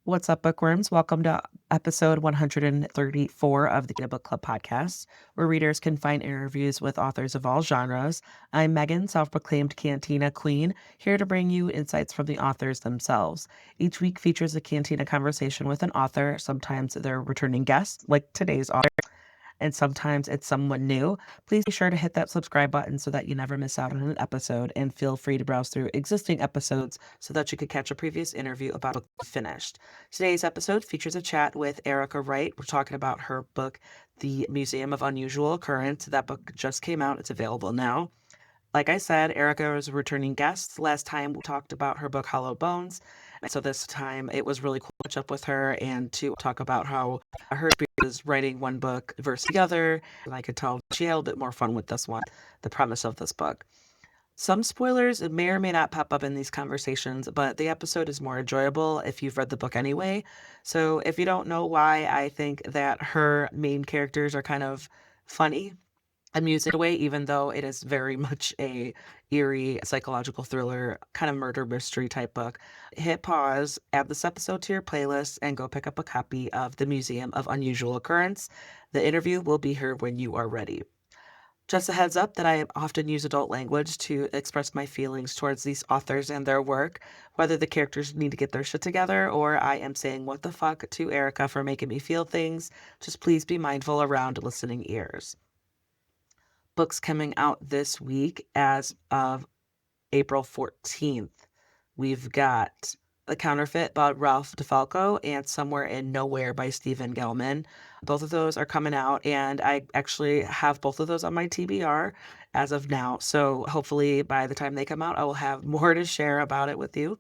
What's up, bookworms? Welcome to episode 134 of the Get a Book Club podcast, where readers can find interviews with authors of all genres. I'm Megan, self-proclaimed Cantina Queen, here to bring you insights from the authors themselves. Each week features a Cantina conversation with an author. Sometimes they're returning guests, like today's author, and sometimes it's someone new. Please be sure to hit that subscribe button so that you never miss out on an episode, and feel free to browse through existing episodes so that you could catch a previous interview about a book finished. Today's episode features a chat with Erica Wright. We're talking about her book, The Museum of Unusual Occurrence. That book just came out. It's available now. Like I said, Erica was a returning guest. Last time we talked about her book, Hollow Bones. And so this time it was really cool to catch up with her and to talk about how her experience is writing one book versus the other. And I could tell she had a little bit more fun with this one, the premise of this book. Some spoilers may or may not pop up in these conversations, but the episode is more enjoyable if you've read the book anyway. So if you don't know why I think that her main characters are kind of funny, amusing way, even though it is very much a eerie psychological thriller, kind of murder mystery type book, hit pause, add this episode to your playlist, and go pick up a copy of The Museum of Unusual Occurrence. The interview will be here when you are ready. Just a heads up that I often use adult language to express my feelings towards these authors and their work, whether the characters need to get their shit together or I am saying what the fuck to Erica for making me feel things. Just please be mindful around listening ears. Books coming out this week as of April 14th. We've got The Counterfeit by Ralph DeFalco and Somewhere in Nowhere by Stephen Gellman. Both of those are coming out, and I actually have both of those on my TBR as of now. So hopefully by the time they come out, I will have more to share about it with you.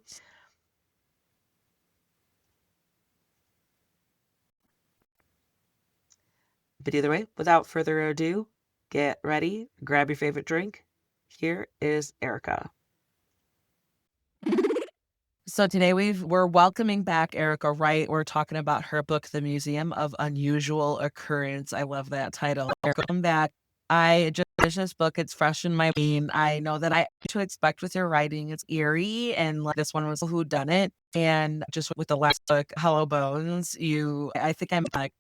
But either way, without further ado, get ready, grab your favorite drink. Here is Erica. So today we're welcoming back Erica Wright. We're talking about her book, The Museum of Unusual Occurrence. I love that title. Erica, welcome back. I just finished this book. It's fresh in my brain. I know that I know what to expect with your writing. It's eerie, and like this one was a whodunit. And just with the last book, Hollow Bones, I think I'm like,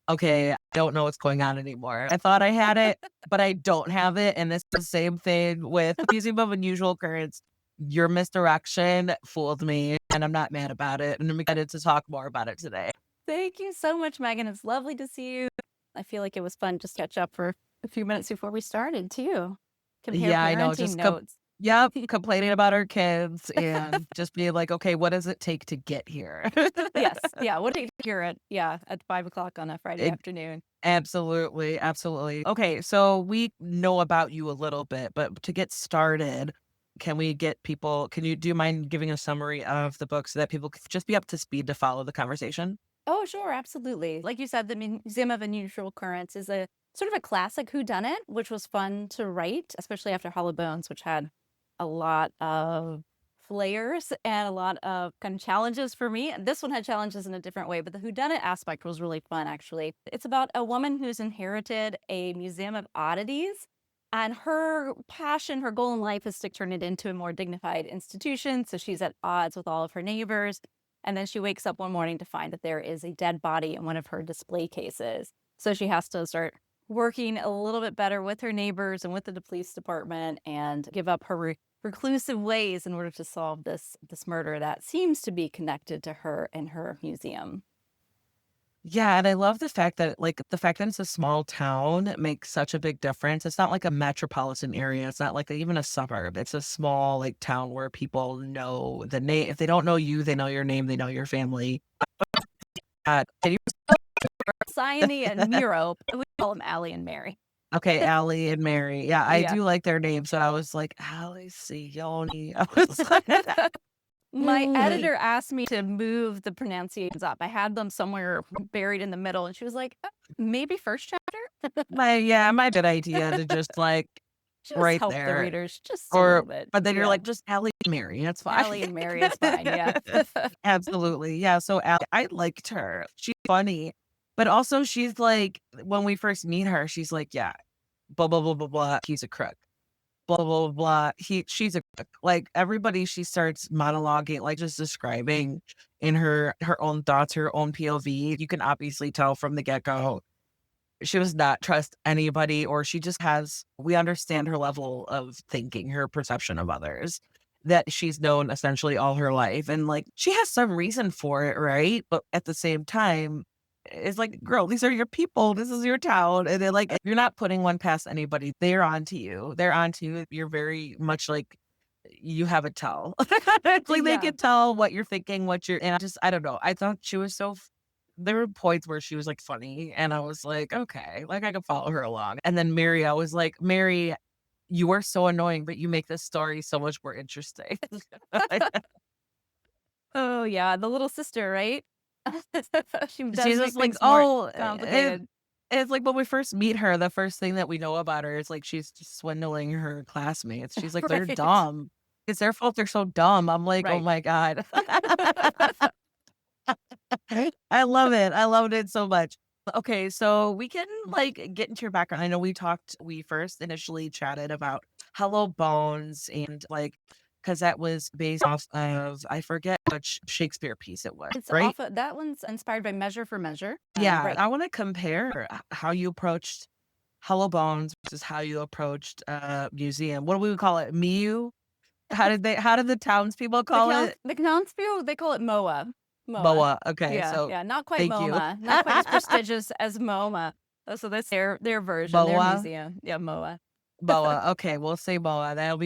okay, I don't know what's going on anymore. I thought I had it, but I don't have it. And it's the same thing with Museum of Unusual Occurrence. Your misdirection fooled me, and I'm not mad about it. And I'm excited to talk more about it today. Thank you so much, Megan. It's lovely to see you. I feel like it was fun just to catch up for a few minutes before we started, too. Compare Yeah, I know. parenting notes. Yep, complaining about our kids and just being like, okay, what does it take to get here? Yes. Yeah. What did you hear at 5:00 on a Friday It- afternoon? Absolutely, absolutely. Okay, so we know about you a little bit, but to get started, can do you mind giving a summary of the book so that people could just be up to speed to follow the conversation? Oh, sure. Absolutely. Like you said, the Museum of Unusual Occurrence is a sort of a classic whodunit, which was fun to write, especially after Hollow Bones, which had a lot of flares and a lot of kind of challenges for me. This one had challenges in a different way, but the whodunit aspect was really fun, actually. It's about a woman who's inherited a museum of oddities, and her passion, her goal in life is to turn it into a more dignified institution. So she's at odds with all of her neighbors. And then she wakes up one morning to find that there is a dead body in one of her display cases. So she has to start working a little bit better with her neighbors and with the police department and give up her reclusive ways in order to solve this murder that seems to be connected to her and her museum. Yeah, and I love the fact that it's a small town makes such a big difference. It's not like a metropolitan area. It's not like even a suburb. It's a small like town where people know the name. If they don't know you, they know your name, they know your family. Can you Sione and Miro, we call them Allie and Mary. Okay, Allie and Mary. Yeah, I Yeah. do like their names. So I was like, Allie Sione. I was like, My editor asked me to move the pronunciations up. I had them somewhere buried in the middle, and she was like, maybe first chapter? my good idea to just like Just right help the there. readers just a little bit. But then you're Yeah. like, just Allie and Mary. That's fine. Allie and Mary is fine. Yeah. Absolutely. Yeah. So Allie, I liked her. She's funny. But also she's like, when we first meet her, she's like, yeah, blah, blah, blah, blah, blah. He's a crook. Blah, blah, blah, blah. She's a crook. Like everybody she starts monologuing, like just describing in her own thoughts, her own POV. You can obviously tell from the get-go she does not trust anybody, or she just has we understand her level of thinking, her perception of others that she's known essentially all her life. And like she has some reason for it, right? But at the same time, it's like, girl, these are your people. This is your town. And then like you're not putting one past anybody. They're on to you. They're on to you. You're very much like you have a tell. It's like they Yeah. can tell what you're thinking, what you're and I don't know. I thought she was so there were points where she was, like, funny, and I was like, "Okay, like, I can follow her along." And then Mary, I was like, "Mary, you are so annoying, but you make this story so much more interesting." Oh, yeah, the little sister, right? She does She's make just like, things more "Oh," complicated. it's like when we first meet her, the first thing that we know about her is, like, she's just swindling her classmates. She's like, "They're Right. dumb. It's their fault they're so dumb." I'm like, "Oh Right. my god." I love it. I loved it so much. Okay, so we can like get into your background. I know we first initially chatted about Hello Bones and like because that was based off of I forget which Shakespeare piece it was, It's right? off of that one's inspired by Measure for Measure. Yeah, Right. I want to compare how you approached Hello Bones versus how you approached museum. What do we call it? Miu? How did the townspeople call it? The Knoxville, they call it MOA. MOA. Boa. Okay, Yeah, so yeah, not quite thank you. MoMA, not quite as prestigious as MoMA. So that's their version, their Boa. museum. Yeah, MOA. Boa, okay, we'll say boa, that'll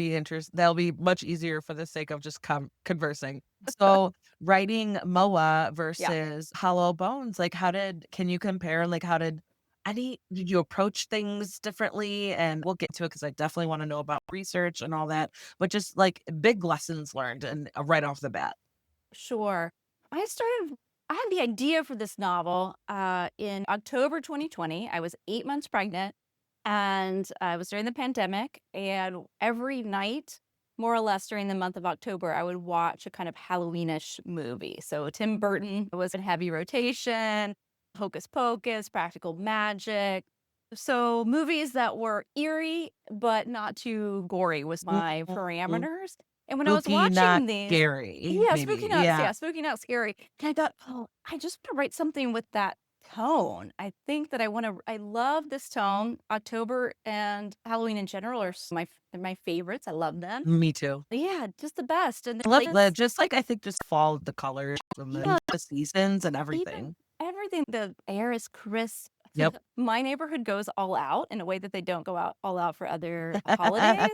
be much easier for the sake of just conversing. So, writing Moa Yeah. versus Hollow Bones, like, can you compare, like, did you approach things differently? And we'll get to it because I definitely wanna know about research and all that, but just, like, big lessons learned and, right off the bat. Sure. I had the idea for this novel in October 2020. I was 8 months pregnant and I was during the pandemic. And every night, more or less during the month of October, I would watch a kind of Halloweenish movie. So Tim Burton was in heavy rotation, Hocus Pocus, Practical Magic. So movies that were eerie, but not too gory was my Mhm. parameters. And when I was Spooky, not watching these, scary, yeah, spooky maybe, nuts, yeah. yeah, spooky not scary, and I thought, "Oh, I just wanna write something with that tone." I think that I love this tone. October and Halloween in general are they're my favorites, I love them. Me too. Yeah, just the best, and I they're love like the this. just, like, I think just fall, the colors and Yeah, the seasons and even everything. everything, the air is crisp. Yep. My neighborhood goes all out in a way that they don't go out all out for other holidays.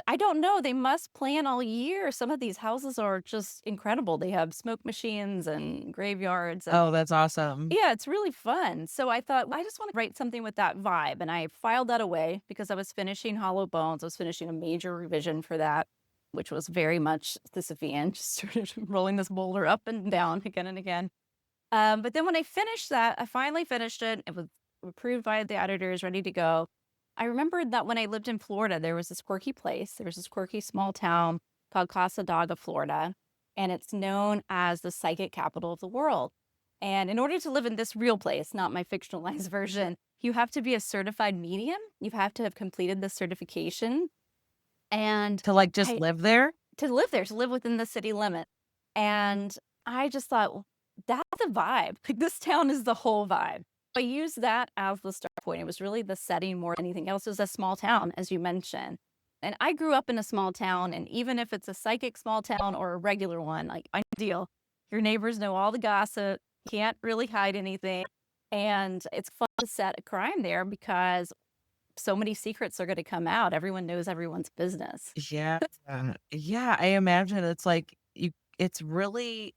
I don't know, they must plan all year. Some of these houses are just incredible. They have smoke machines and graveyards and Oh, that's awesome. yeah, it's really fun. So I thought, "Well, I just want to write something with that vibe." And I filed that away because I was finishing Hollow Bones. I was finishing a major revision for that, which was very much Sisyphean, just sort of rolling this boulder up and down again and again. But then when I finished that, I finally finished it. It was approved by the editors, ready to go. I remembered that when I lived in Florida, there was this quirky place. There was this quirky small town called Casadega, Florida, and it's known as the psychic capital of the world. And in order to live in this real place, not my fictionalized version, you have to be a certified medium. You have to have completed the certification. And To, like, just I live there? to live there, to live within the city limit. And I just thought, "Well, that's the vibe. Like, this town is the whole vibe." I used that as the start point. It was really the setting more than anything else. It was a small town, as you mentioned. And I grew up in a small town, and even if it's a psychic small town or a regular one, like, ideal. Your neighbors know all the gossip, can't really hide anything, and it's fun to set a crime there because so many secrets are gonna come out. Everyone knows everyone's business. Yeah. Yeah, I imagine it's like it's really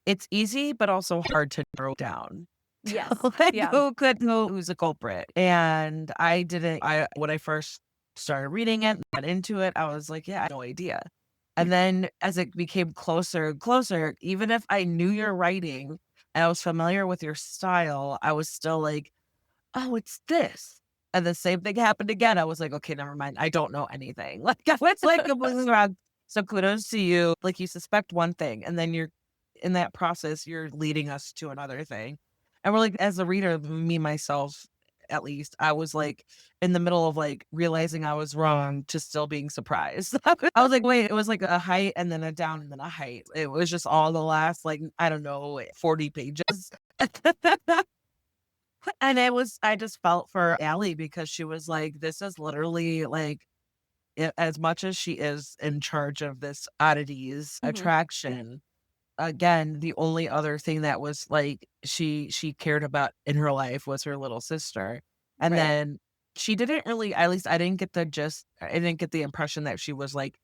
it's easy, but also hard to narrow down. Yes. Like, Yeah. who's a culprit? And I didn't I when I first started reading it, got into it, I was like, "Yeah, I had no idea." And then as it became closer and closer, even if I knew your writing and I was familiar with your style, I was still like, "Oh, it's this." And the same thing happened again. I was like, "Okay, never mind. I don't know anything." Like, I was, like, completely wrong. So kudos to you. Like, you suspect one thing, and then you're in that process, you're leading us to another thing. And we're like, as a reader, me, myself, at least, I was like in the middle of like realizing I was wrong to still being surprised. I was like, wait, it was like a height and then a down and then a height. It was just all the last like, I don't know, 40 pages. And I just felt for Allie because she was like, this is literally like, as much as she is in charge of this oddities Hmm. attraction, again, the only other thing that was like she cared about in her life was her little sister. And Right. then she didn't really, at least I didn't get the just I didn't get the impression that she was like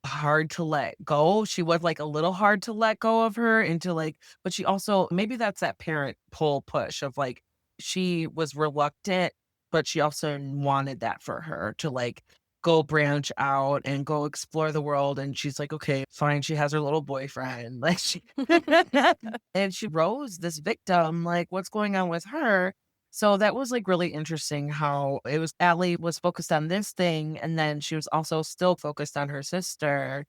hard to let go. She was like a little hard to let go of her into like, but she also, maybe that's that parent pull push of like she was reluctant, but she also wanted that for her to like go branch out and go explore the world. And she's like, okay, fine. She has her little boyfriend. Like she and she rose this victim, like what's going on with her? So that was like really interesting how it was Allie was focused on this thing and then she was also still focused on her sister.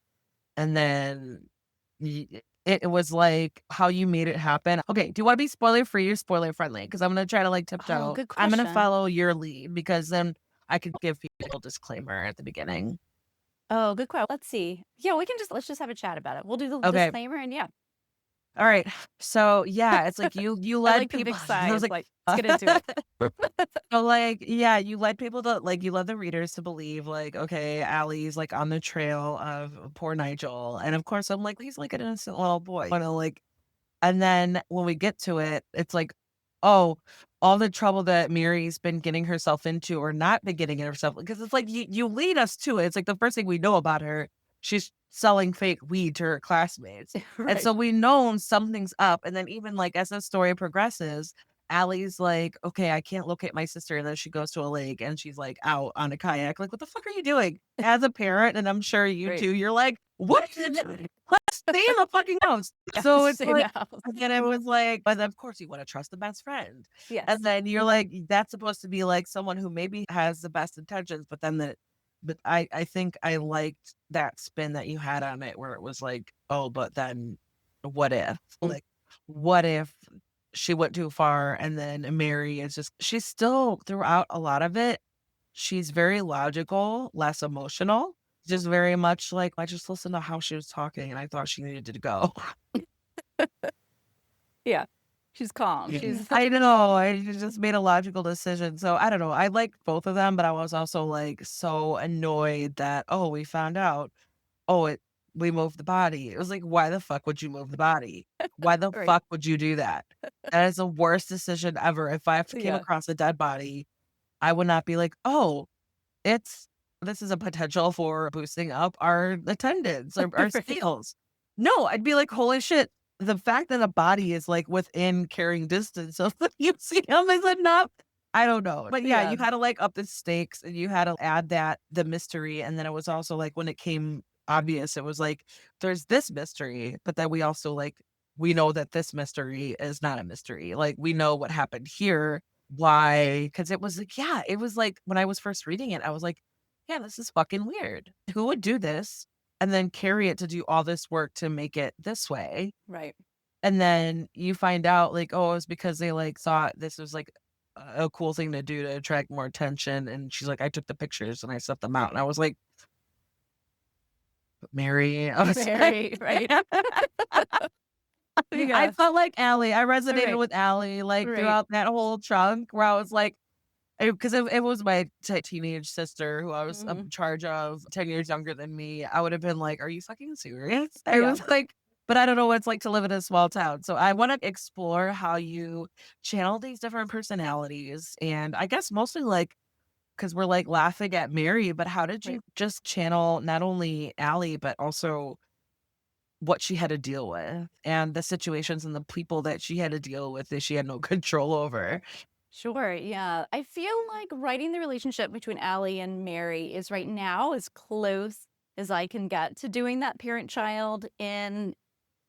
And then it was like how you made it happen. Okay, do you want to be spoiler free or spoiler friendly? Because I'm gonna try to like Oh, tiptoe. good I'm gonna question. follow your lead because then I could give people a disclaimer at the beginning. Oh, good question. Let's see. Yeah, let's just have a chat about it. We'll do the Okay. disclaimer and yeah. All right. So yeah, it's like you I led like the people. big I was sighs. like, Like, let's get into it. so, like, yeah, you led people to like, you led the readers to believe, like, okay, Allie's like on the trail of poor Nigel. And of course, I'm like, he's like an innocent little boy. You know, like, and then when we get to it, it's like, oh, all the trouble that Mary's been getting herself into or not been getting herself, because it's like you lead us to it. It's like the first thing we know about her, she's selling fake weed to her classmates. And Right. so we know something's up. And then even like as the story progresses, Allie's like, okay, I can't locate my sister. And then she goes to a lake and she's like out on a kayak. Like, what the fuck are you doing? As a parent, and I'm sure you Right. too, you're like, what are you doing? Let's stay in the fucking house. Yeah, So it's stay in like, the house. and then it was like, but of course you want to trust the best friend. And Yes. then you're like, that's supposed to be like someone who maybe has the best intentions, but then but I think I liked that spin that you had on it where it was like, oh, but then what if? Like, what if she went too far and then Mary is just, she's still throughout a lot of it. She's very logical, less emotional, just very much like, I just listened to how she was talking and I thought she needed to go. Yeah. She's calm. Yeah. She's I know. I just made a logical decision. So I don't know. I liked both of them, but I was also like so annoyed that, oh, we found out, oh, we moved the body. It was like, why the fuck would you move the body? Why the right. fuck would you do that? That is the worst decision ever. If I came Yeah. across a dead body, I would not be like, oh, it's this is a potential for boosting up our attendance, our Right. sales. No, I'd be like, holy shit. The fact that a body is like within carrying distance of the museum is enough. I don't know. But yeah, Yeah. you had to like up the stakes and you had to add that the mystery. And then it was also like when it came obvious, it was like there's this mystery, but then we also like we know that this mystery is not a mystery. Like we know what happened here why? Because it was like, yeah, it was like when I was first reading it, I was like, yeah, this is fucking weird. Who would do this and then carry it to do all this work to make it this way? Right. And then you find out like, oh, it was because they like thought this was like a cool thing to do to attract more attention. And she's like, I took the pictures and I set them out. And I was like, Mary, I was like, Very right. I Yeah. felt like Allie. I resonated Right. with Allie like Right. throughout that whole chunk where I was like, because it was my teenage sister who I was Mhm. in charge of, 10 years younger than me, I would have been like, "Are you fucking serious?" I Yeah. was like, but I don't know what it's like to live in a small town. So I wanna explore how you channel these different personalities, and I guess mostly, like, because 'cause we're, like, laughing at Mary, but how did Right. you just channel not only Allie, but also what she had to deal with, and the situations and the people that she had to deal with that she had no control over? Sure. Yeah. I feel like writing the relationship between Allie and Mary is right now as close as I can get to doing that parent child in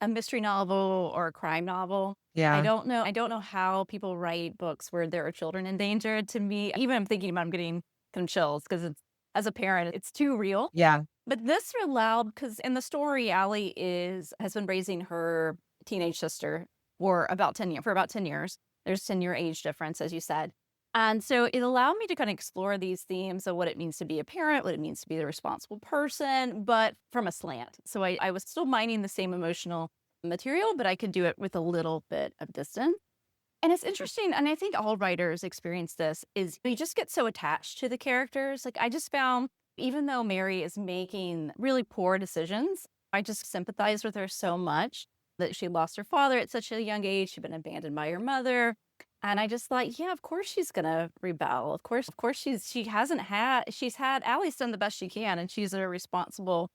a mystery novel or a crime novel. Yeah. I don't know how people write books where there are children in danger. To me, even I'm thinking about I'm getting some chills because it's as a parent, it's too real. Yeah. But this allowed because in the story, Allie is has been raising her teenage sister for about 10 years. There's 10-year age difference, as you said. And so it allowed me to kind of explore these themes of what it means to be a parent, what it means to be the responsible person, but from a slant. So I was still mining the same emotional material, but I could do it with a little bit of distance. And it's interesting, and I think all writers experience this, is you just get so attached to the characters. Like, I just found, even though Mary is making really poor decisions, I just sympathize with her so much that she lost her father at such a young age. She'd been abandoned by her mother. And I just thought, yeah, of course she's gonna rebel. Of course she's had Allie's done the best she can, and she's a responsible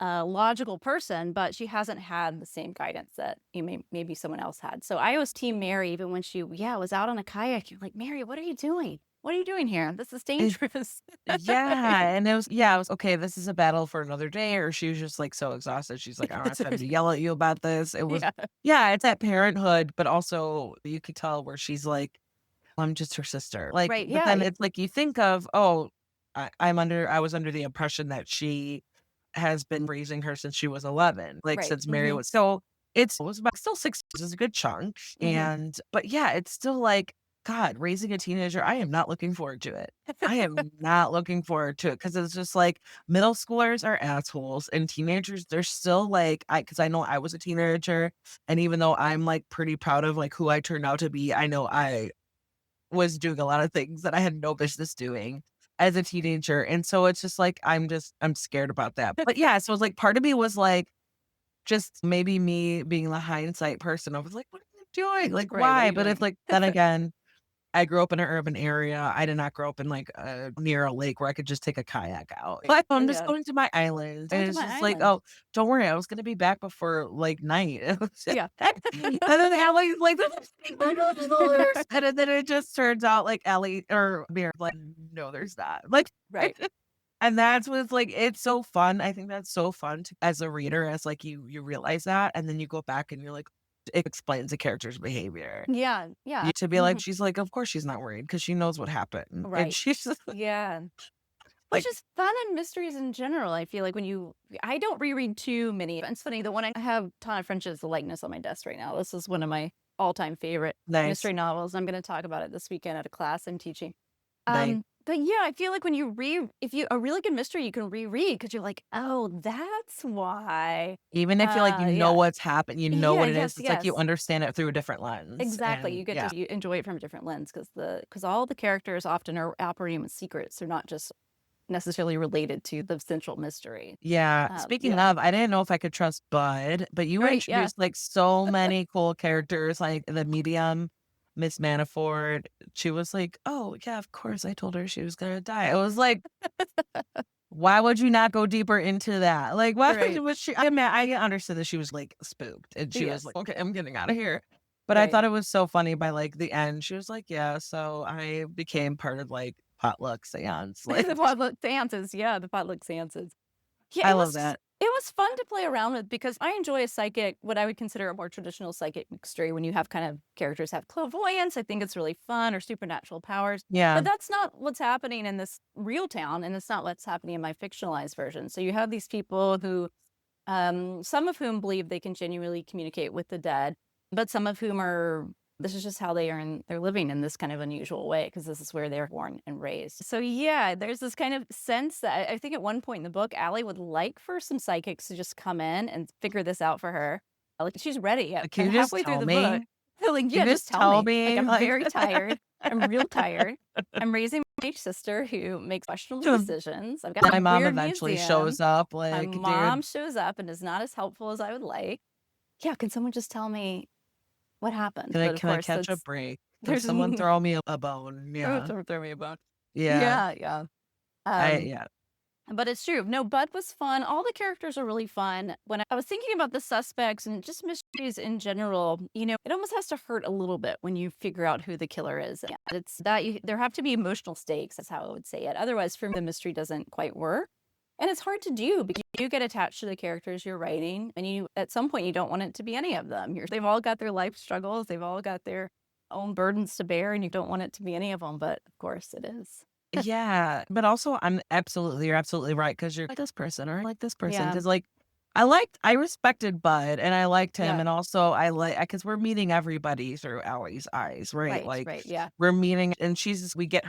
logical person, but she hasn't had the same guidance that maybe someone else had. So I was team Mary even when she, yeah, was out on a kayak. You're like, Mary, what are you doing? What are you doing here? This is It dangerous. Yeah, and it was, "Okay, this is a battle for another day," or she was just, like, so exhausted, she's like, "I don't have time to yell at you about this." It was Yeah. Yeah, it's that parenthood, but also you could tell where she's like, "I'm just her sister." Like, Right. but Yeah. then it's like you think of, "Oh, I was under the impression that she has been raising her since she was 11, like, Right. since Mary was." So, it was about still 6 years is a good chunk, Hmm. but yeah, it's still like, God, raising a teenager, I am not looking forward to it. I am not looking forward to it because it's just like middle schoolers are assholes and teenagers, they're still like because I know I was a teenager, and even though I'm, like, pretty proud of, like, who I turned out to be, I know I was doing a lot of things that I had no business doing as a teenager, and so it's just like, I'm scared about that. But yeah, so it's like part of me was like, just maybe me being the hindsight person, I was like, "What are you doing? Like, Right. What are why?" you But it's doing? like then again, I grew up in an urban area. I did not grow up in, like, near a lake where I could just take a kayak out. But I'm just Yeah. going to my island, and Going to it's my just like, island. "Oh, don't worry, I was gonna be back before, like, night." It was just Yeah. and then Allie's like, and then it just turns out, like, Ellie or Bear like, "No, there's not." Like, Right. and that's what's like, it's so fun. I think that's so fun to as a reader, as, like, you realize that, and then you go back and you're like, it explains the character's behavior. Yeah. Yeah. To be like, Mhm. she's like, "Of course she's not worried because she knows what happened." And Right. she's just Yeah. Which like, is fun in mysteries in general. I feel like I don't reread too many. It's funny, the one I have Ton of French's The Likeness on my desk right now. This is one of my all-time favorite "Nice, mystery novels. I'm going to talk about it this weekend at a class I'm teaching. nice." But yeah, I feel like when if you a really good mystery, you can reread because you're like, oh, that's why. Even if you, like, you know Yeah, what's happened, you know yeah, what it yes, is, it's like you yes. understand it through a different lens, Exactly. and You get yeah. to enjoy it from a different lens because all the characters often are operating with secrets. They're not just necessarily related to the central mystery. Yeah, speaking Yeah. of, I didn't know if I could trust Bud, but you Right, yeah. introduced, like, so many cool characters, like, the medium, Miss Manafort, she was like, "Oh, yeah, of course, I told her she was gonna die." I was like, why would you not go deeper into that? Like, why Right. was she I mean, I understood that she was, like, spooked, and she was Yes. like, "Okay, I'm getting out of here." But I Right. thought it was so funny by, like, the end, she was like, "Yeah, so I became part of, like, potluck seance." Like, The potluck dances, yeah, the potluck dances. Yeah, I love that. it was fun to play around with because I enjoy a psychic what I would consider a more traditional psychic story when you have kind of characters have clairvoyance. I think it's really fun or supernatural powers. But Yeah. that's not what's happening in this real town, and it's not what's happening in my fictionalized version. So you have these people who some of whom believe they can genuinely communicate with the dead, but some of whom are this is just how they're living in this kind of unusual way because this is where they're born and raised. So yeah, there's this kind of sense that I think at one point in the book, Allie would like for some psychics to just come in and figure this out for her. Like she's ready. Like, "Can And you just halfway through tell the book, me? they're like, Can yeah, you just just tell tell me. Like me?" I'm Like very tired. I'm real tired. I'm raising my sister who makes questionable decisions. I've got a my mom weird eventually museum. shows up, My like, mom "Dude, shows up and is not as helpful as I would like. Yeah, can someone just tell me what happened? But of can I course, catch a that's break? Can there's someone throw me a bone?" oh, Yeah. throw me a bone. Yeah. Yeah, yeah. I Um, yeah. but it's true. No, Bud was fun. All the characters are really fun. When I was thinking about the suspects and just mysteries in general, it almost has to hurt a little bit when you figure out who the killer is. And it's that there have to be emotional stakes. That's how I would say it. Otherwise, for me, the mystery doesn't quite work. And it's hard to do because you get attached to the characters you're writing, and you at some point you don't want it to be any of them. They've all got their life struggles, they've all got their own burdens to bear, and you don't want it to be any of them. But of course, it is. Yeah, but also you're absolutely right because 'cause you're like this person or I like this person Yeah. because like, I respected Bud and I liked him. Yeah. And also because we're meeting everybody through Allie's eyes, right? Right, Like right, yeah. we're meeting and we get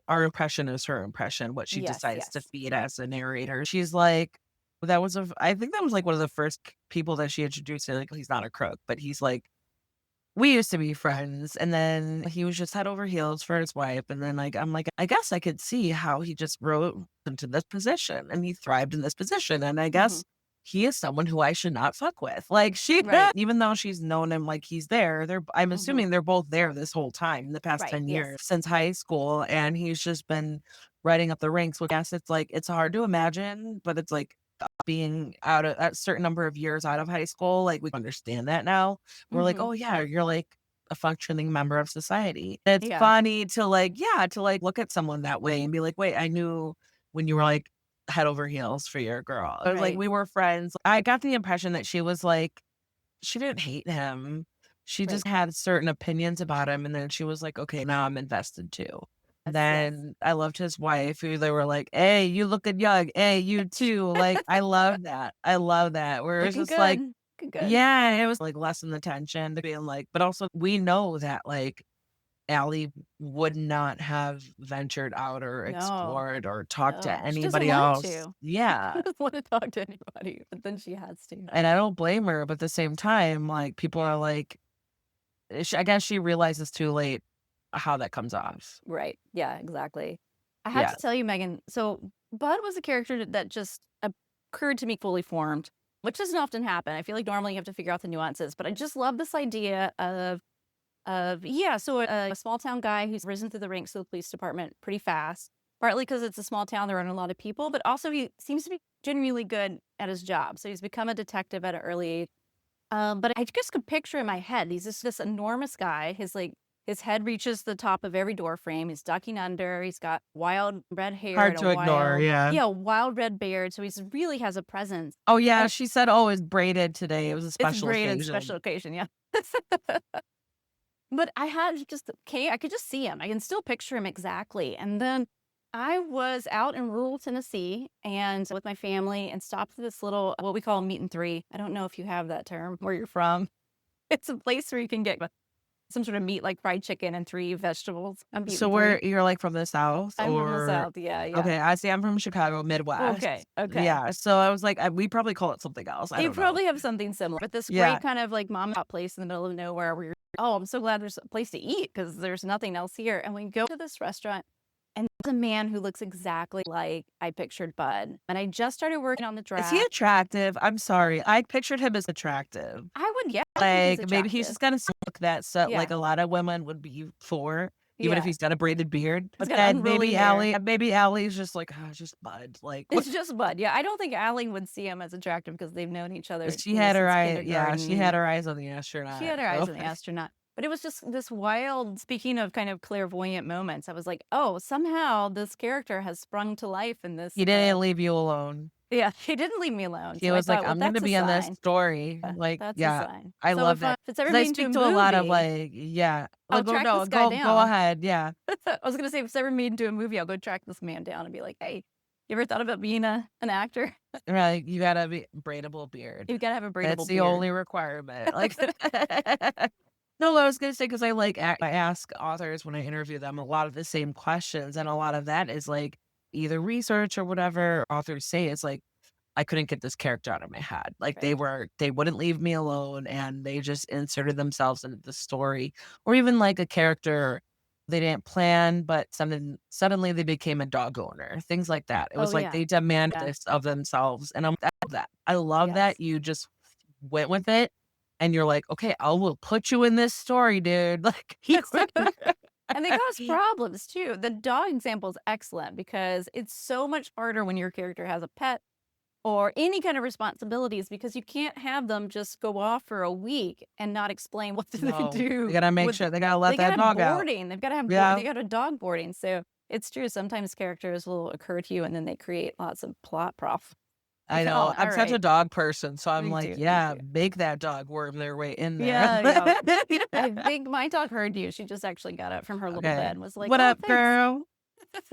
our impression is her impression, what she Yes, decides to yes. feed as a narrator. She's like, I think that was like one of the first people that she introduced to, like, he's not a crook, but he's like, we used to be friends, and then he was just head over heels for his wife, and then, like, I'm like, I guess I could see how he just rose into this position, and he thrived in this position, and I Mhm. guess he is someone who I should not fuck with. Like, she Right. even though she's known him, like, he's there, I'm Mhm. assuming they're both there this whole time, in the past Right, 10 yes. years, since high school, and he's just been riding up the ranks, which I guess it's, like, it's hard to imagine, but it's, like, being out of a certain number of years out of high school, like, we understand that now. We're like, Mhm. "Oh, yeah, you're, like, a functioning member of society." It's Yeah. funny to, like yeah, to, like, look at someone that way and be like, "Wait, I knew when you were, like, head over heels for your girl." I was like, Right. "We were friends." I got the impression that she was, like she didn't hate him. She Right. just had certain opinions about him, and then she was like, "Okay, now I'm invested too." Yes, yes. Then I loved his wife who they were like, "Hey, you looking young. Hey, you too." Like, I love that. I love that. Where it's Looking just like good. Looking good. yeah, it was, like, lessen the tension to being like but also we know that, like, Allie would not have ventured out or No. explored or talked to No. She doesn't anybody want else. to. Yeah, She doesn't wanna talk to anybody, but then she has to. and I don't blame her, but at the same time, like, people are like I guess she realizes too late how that comes off. Right. Yeah, exactly. I have Yeah. to tell you, Megan, so Bud was a character that just occurred to me fully formed, which doesn't often happen. I feel like normally you have to figure out the nuances, but I just love this idea of yeah, so a small town guy who's risen through the ranks of the police department pretty fast, partly because it's a small town, there aren't a lot of people, but also he seems to be genuinely good at his job. So he's become a detective at an early age. But I just could picture in my head, he's just this enormous guy. His head reaches the top of every door frame. He's ducking under. He's got wild red hair Hard and a to ignore, wild, yeah. yeah, wild red beard. So he's really has a presence. Oh, yeah, And she said, "Oh, it's braided today. It was a it's special braided special occasion." occasion, yeah. But I had just okay, I could just see him. I can still picture him exactly. And then I was out in rural Tennessee and with my family and stopped at this little what we call meet and three. I don't know if you have that term where you're from. It's a place where you can get some sort of meat like fried chicken and 3 vegetables. I'm So eating 3. you're, like, from the South I'm from the or South, yeah, yeah. okay, I see, I'm from Chicago, Midwest. Okay, okay. Yeah, so I was like, we probably call it something else, I They don't know. probably have something similar, but this Yeah. great kind of like mom and pop place in the middle of nowhere where you're, "Oh, I'm so glad there's a place to eat because there's nothing else here." And we go to this restaurant, and there's a man who looks exactly like I pictured Bud. And I just started working on the Is he draft. attractive? I'm sorry, I pictured him as attractive. Yeah, I think he's Like, maybe he's attractive. just got a look that like, Yeah, a lot of women would be for, even if yeah. he's got a braided beard. He's got And unruly hair. Maybe Allie's just like, "Oh, just Bud." Like, what It's just Bud. Yeah, I don't think Allie would see him as attractive because they've known each other, since she kindergarten. had her eyes on the She astronaut, had her eyes so on the astronaut. But it was just this wild speaking of kind of clairvoyant moments, I was like, "Oh, somehow this character has sprung to life in this." he didn't leave you alone. Yeah, he didn't leave me alone. He So I was like, thought, "Well, "I'm gonna that's a be in this sign. story." Yeah, Like, that's a yeah, sign." I So love if that it's ever because I made into speak a to a lot of, movie, like yeah. I'll Like, track this guy go down. ahead, yeah. I was gonna say, if it's ever made into a movie, I'll go track this man down and be like, "Hey, you ever thought about being an actor? Right, you gotta be braidable beard. You've gotta have a That's braidable the beard." only requirement, like no, I was gonna say because I ask authors when I interview them a lot of the same questions, and a lot of that is, like, either research or whatever authors say, it's like, I couldn't get this character out of my head. Like, Right. they wouldn't leave me alone, and they just inserted themselves into the story, or even, like, a character they didn't plan, but suddenly they became a dog owner, things like that. It Oh, was like yeah. they demanded Yeah. this of themselves, and I love that. I love that Yes. you just went with it, and you're like, "Okay, I will put you in this story, dude." Like, you And they cause problems too. The dog example is excellent because it's so much harder when your character has a pet or any kind of responsibilities because you can't have them just go off for a week and not explain what do they No, they do gotta make with sure they gotta let they that gotta have dog out. boarding. They've gotta have Yeah. they got a dog boarding. So it's true. Sometimes characters will occur to you and then they create lots of plot prof. I Like, oh, know. all I'm such a right. dog person, so I'm Me like, too. Me "Yeah, too. make that dog worm their way in there." Yeah, yeah. I think my dog heard you. She just actually got up from her little bed Okay. and was like, "What "Oh, up, thanks." girl?"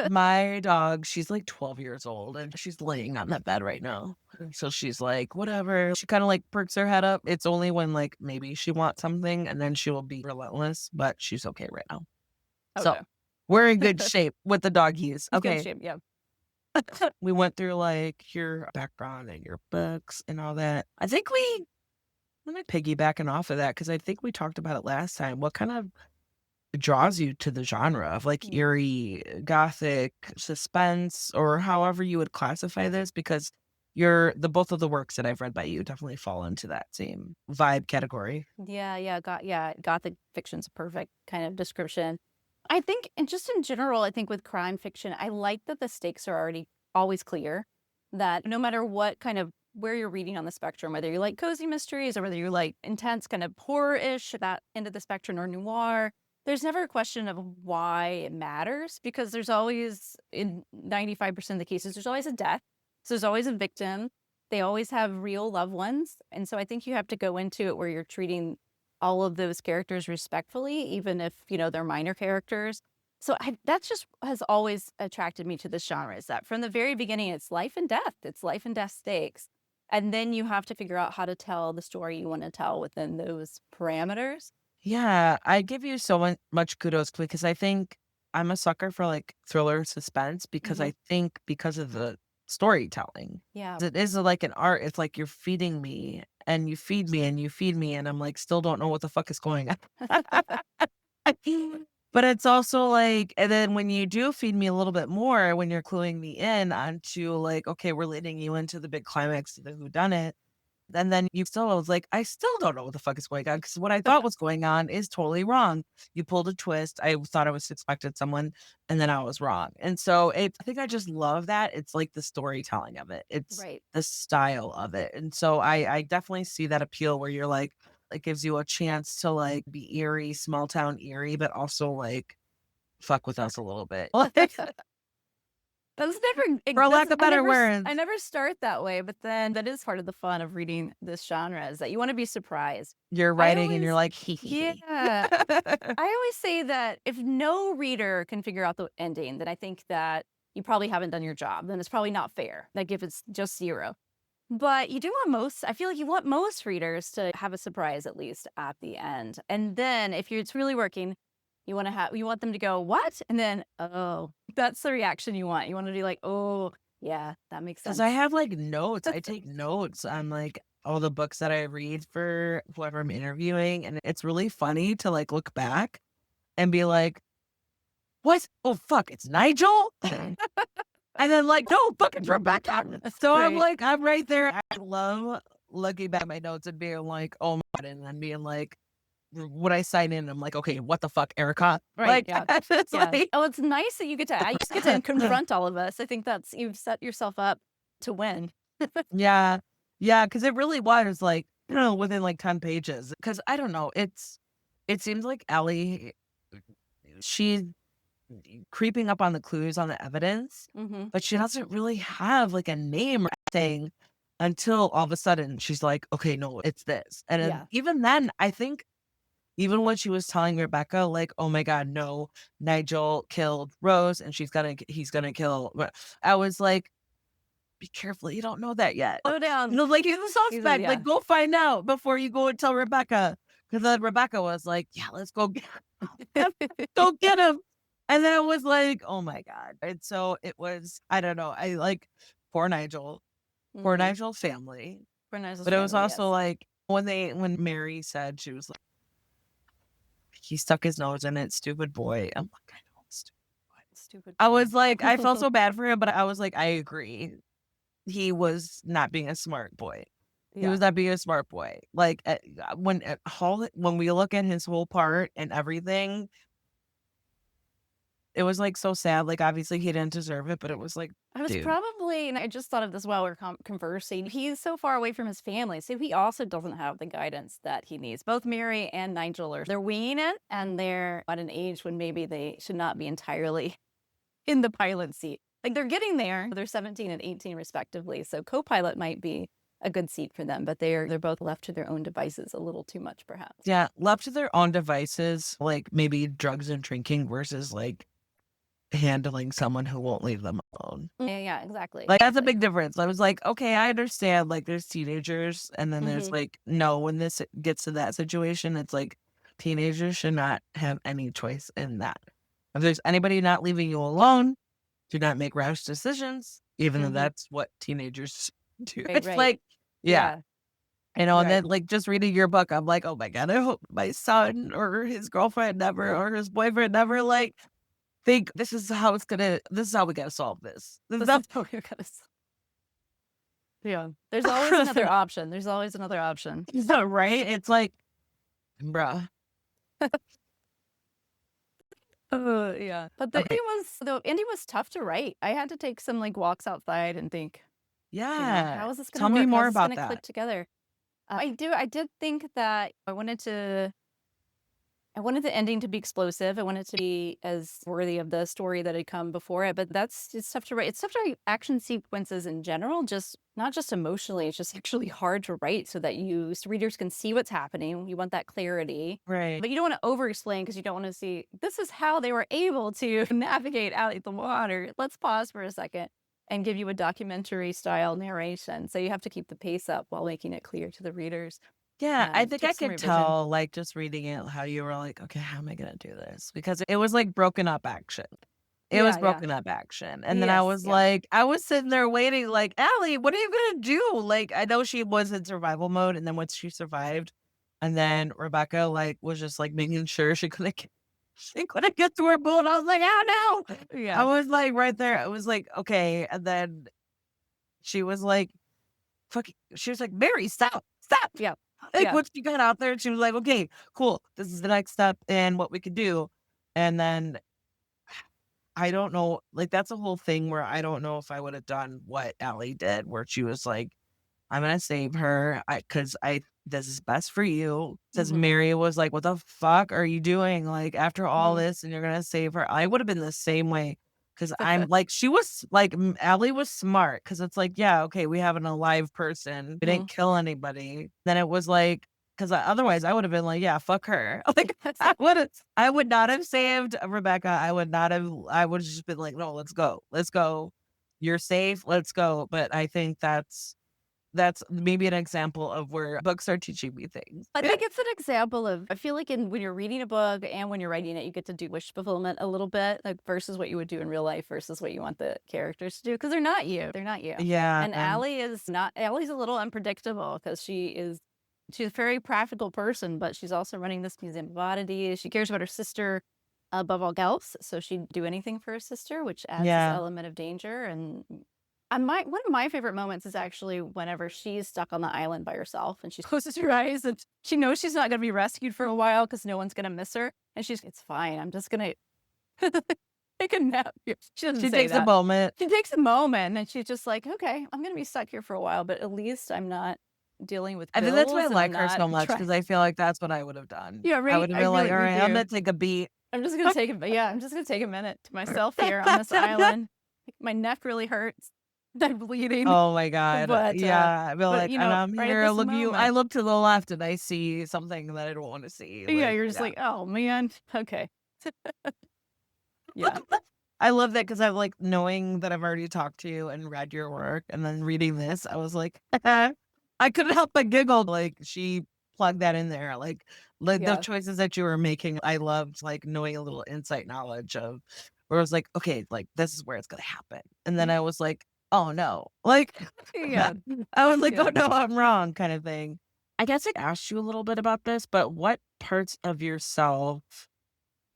My dog, she's like 12 years old and she's laying on that bed right now. And so she's like, whatever. She kind of like perks her head up. It's only when like maybe she wants something and then she will be relentless, but she's okay right now. So Okay. we're in good shape with the doggies. Good Okay. shape, yeah. We went through like your background and your books and all that. I'm like piggybacking off of that because I think we talked about it last time. What kind of draws you to the genre of like Mm. eerie, gothic, suspense, or however you would classify this? Because both of the works that I've read by you definitely fall into that same vibe category. Yeah, gothic fiction's a perfect kind of description. I think, and just in general, I think with crime fiction, I like that the stakes are already always clear. That no matter what kind of where you're reading on the spectrum, whether you like cozy mysteries or whether you like intense kind of horror-ish, that end of the spectrum or noir, there's never a question of why it matters because there's always, in 95% of the cases, there's always a death. So there's always a victim. They always have real loved ones. And so I think you have to go into it where you're treating all of those characters respectfully, even if, they're minor characters. So that's just has always attracted me to this genre is that from the very beginning, it's life and death. It's life and death stakes. And then you have to figure out how to tell the story you want to tell within those parameters. Yeah, I give you so much kudos because I think I'm a sucker for like thriller suspense because Hmm. I think because of the storytelling. Yeah. It is like an art. It's like you're feeding me and you feed me and you feed me and I'm like still don't know what the fuck is going on. But it's also like, and then when you do feed me a little bit more, when you're cluing me in onto like, okay, we're leading you into the big climax of the whodunit, and then you still I was like, I still don't know what the fuck is going on because what I thought was going on is totally wrong. You pulled a twist. I thought I was suspected someone, and then I was wrong. And so I think I just love that. It's like the storytelling of it. It's Right. the style of it. And so I definitely see that appeal where you're like, it gives you a chance to like be eerie, small town eerie, but also like fuck with us a little bit. Like, That's never for lack that's of better I words. never start that way, but then that is part of the fun of reading this genre is that you wanna be surprised. You're I writing and you're always like, hee hee hee. Yeah. I always say that if no reader can figure out the ending, then I think that you probably haven't done your job, then it's probably not fair, like, if it's just 0. But you do want most I feel like you want most readers to have a surprise at least at the end, and then if it's really working, you want them to go, "What?" And then, "Oh." That's the reaction you want. You wanna be like, "Oh, yeah, that makes 'Cause I sense." have, like, notes. I take notes on, like, all the books that I read for whoever I'm interviewing, and it's really funny to, like, look back and be like, "What? Oh, fuck, it's Nigel?" And then, like, "No, fuck, it's Rebecca." That's So I'm great. like, I'm right there. I love looking back at my notes and being like, "Oh my god," and then being like, when I sign in, I'm like, "Okay, what the fuck, Erica?" Right, Like, yeah. it's Yeah. like Oh, it's nice that you just get to confront all of us. I think that's you've set yourself up to win. Yeah. Yeah, because it really was, like, within, like, 10 pages. Because I don't know, it seems like Ellie, she's creeping up on the clues on the evidence, Mhm. but she doesn't really have, like, a name or anything until all of a sudden she's like, "Okay, no, it's this." And then Yeah. even then, I think even when she was telling Rebecca, like, "Oh my god, no, Nigel killed Rose, and he's gonna kill," I was like, be careful, you don't know that yet. Slow down. Like, he's a He's a suspect, like, yeah. go find out before you go and tell Rebecca. Because then Rebecca was like, "Yeah, let's go get go get him." And then it was like, "Oh my god." And so it was I don't know, I like poor Nigel, poor Mhm. Nigel's family, For Nigel's but it was family, also yes. like when Mary said she was like, "He stuck his nose in it, stupid boy." I'm like, "I know, stupid boy." Stupid I boy. was like I felt so bad for him, but I was like, "I agree." He was not being a smart boy. He Yeah. was not being a smart boy. Like, when we look at his whole part and everything, it was, like, so sad, like, obviously, he didn't deserve it, but it was like, I was dude. probably and I just thought of this while we're conversing. He's so far away from his family, so he also doesn't have the guidance that he needs. Both Mary and Nigel they're winging it, and they're at an age when maybe they should not be entirely in the pilot seat. Like, they're getting there. They're 17 and 18 respectively, so co-pilot might be a good seat for them, but they're both left to their own devices a little too much, perhaps. Yeah, left to their own devices, like, maybe drugs and drinking versus, like, handling someone who won't leave them alone. Yeah, exactly. Like, that's a big difference. I was like, okay, I understand. Like, there's teenagers, and then there's Mhm. like, no, when this gets to that situation, it's like teenagers should not have any choice in that. If there's anybody not leaving you alone, do not make rash decisions, even though Mhm. that's what teenagers do. Right, It's right. like, yeah, Yeah, and right. then like just reading your book, I'm like, oh my God, I hope my son or his girlfriend never or his boyfriend never like think this is how we gotta solve this. This is This how is how you're gonna yeah. There's always another option. There's always another option. right? It's like, bruh. Yeah. But Okay. the ending was tough to write. I had to take some, like, walks outside and think, Yeah. how is this gonna Tell me work? more How's this about gonna click that. together? I did think that I wanted the ending to be explosive. I wanted it to be as worthy of the story that had come before it, but it's tough to write. It's tough to write action sequences in general, just not just emotionally. It's just actually hard to write so that readers can see what's happening. You want that clarity, Right. but you don't want to over explain because you don't want to see this is how they were able to navigate out the water. Let's pause for a second and give you a documentary style narration. So you have to keep the pace up while making it clear to the readers. Yeah, I think I Take some could revision. tell, like, just reading it, how you were like, okay, how am I gonna do this? Because it was like broken up action. It was Yeah, yeah. broken up action. And then I Yes, was yeah. like, I was sitting there waiting, like, Allie, what are you gonna do? Like, I know she was in survival mode, and then once she survived, and then Rebecca like was just like making sure she couldn't get to her boat. I was like, oh no. I Yeah. was like right there. I was like, okay. And then she was like, she was like, Mary, stop, stop. Yeah. Like, Yeah. once she got out there, she was like, okay, cool. This is the next step and what we could do. And then I don't know, like, that's a whole thing where I don't know if I would have done what Allie did, where she was like, I'm gonna save her. Cause I this is best for you. Says Mhm. Mary was like, what the fuck are you doing? Like, after all Mhm. this, and you're gonna save her. I would have been the same way. Cause I'm like, she was like, Allie was smart. Cause it's like, yeah, okay, we have an alive person. We didn't Mhm. kill anybody. Then it was like, cause otherwise I would have been like, yeah, fuck her. Like, Yes. I would not have saved Rebecca. I would have just been like, no, let's go. Let's go. You're safe. Let's go. But I think that's maybe an example of where books are teaching me things. I think it's an example of I feel like when you're reading a book and when you're writing it, you get to do wish fulfillment a little bit, like, versus what you would do in real life versus what you want the characters to do because 'cause they're not you. They're not you. Yeah, And Allie's a little unpredictable because she's a very practical person, but she's also running this museum of oddities. She cares about her sister above all else, so she'd do anything for her sister, which adds this yeah. element of danger and one of my favorite moments is actually whenever she's stuck on the island by herself and she closes her eyes and she knows she's not gonna be rescued for a while because no one's gonna miss her. And it's fine. I'm just gonna take a nap here. She doesn't She say takes a that. moment. She takes a moment and she's just like, okay, I'm gonna be stuck here for a while, but at least I'm not dealing with I think that's why I bills and I'm like her not so much trying. because I feel like that's what I would have done. Yeah, I right. would have I been like, really "All me right, I'm too. gonna take a beat." I'm just gonna I'm just gonna take a minute to myself here on this island. My neck really hurts. I'm bleeding. Oh my god. But, Yeah, I feel like, "And I'm right at here, this I moment look to the left and I see something that I don't wanna see." yeah, Like, you're just yeah. like, "Oh, man. Okay." Yeah. I love that because 'cause I'm, like, knowing that I've already talked to you and read your work and then reading this, I was like, I couldn't help but giggle, like, she plugged that in there, like, the Yeah. choices that you were making, I loved, like, knowing a little insight knowledge of where I was like, "Okay, like, this is where it's gonna happen," and then Mm. I was like, "Oh, no," like, Yeah. I was like, "Oh, Yeah. no, I'm wrong," kinda thing. I guess I asked you a little bit about this, but what parts of yourself